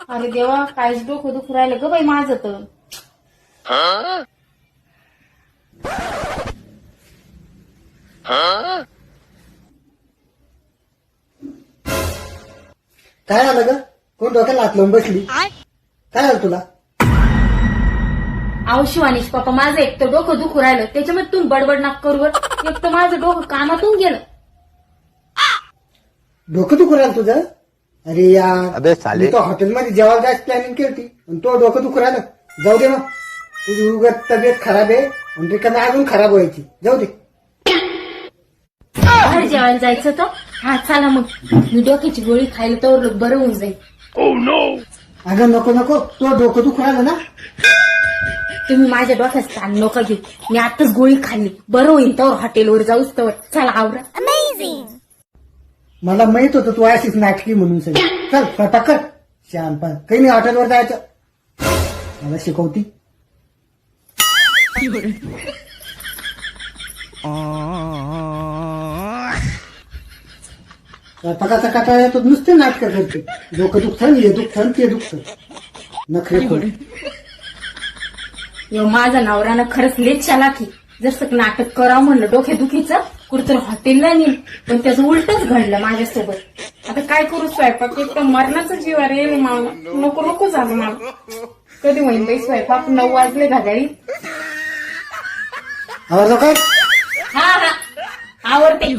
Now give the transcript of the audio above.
अरे देवा, काहीच डोकं दुखू राहिलं ग बाई माझं तर. काय झालं ग? कोण डोक्याला हात लावून बसली? काय झालं तुला? अहो शिवानीश पप्पा, माझं एक तर डोकं दुखू राहिलं, त्याच्यामध्ये तुम्ही बडबड नाक करू. एक तर माझं डोकं कानातून गेलं. डोकं दुखू राहिलं तुझं? अरे यार, अबे साले. मी तो हॉटेलमध्ये जेवायला जायची प्लॅनिंग केली आणि तो डोकं दुखू राहिलं. जाऊ दे मग, तुझी उगाच तब्येत खराब आहे आणि रिकामी अजून खराब व्हायची. जाऊ दे. बाहेर जेवायला जायचं तर हा चला मग, मी डोक्याची गोळी खायला तर बरं होऊन जाईल. अगं नको नको, तो डोकं दुखू राहिलं ना. तुम्ही माझ्या डोक्यात ताण नका घेऊ. मी आताच गोळी खाल्ली, बरं होईल तर हॉटेलवर जाऊच तर. चला आवरा. मला माहित होतं तू अशीच नाटकी म्हणून सगळी. चल स्वयंपाक कर. शहाणपण काही नाही, हॉटेलवर जायचं. मला शिकवती. स्वयंपाकाचा काटा येतो, नुसते नाटकं करते. डोकं दुखतं, हे दुखतं, ते दुखतं. नखरे खोड. यो माझा नवरानं खरंच लेच चालाकी. जसं नाटक करावं म्हणलं डोकेदुखीचं, कुठतर हॉटेलला नेईल, पण त्याचं उलटच घडलं माझ्यासोबत. आता काय करू, स्वयंपाक एक तर मरणाचं जीवावर येईल मला. नको नको झालं मला. कधी होईल बाई स्वयंपाक? 9 वाजले घड्याळी. आवडलं काय? हा आवडते.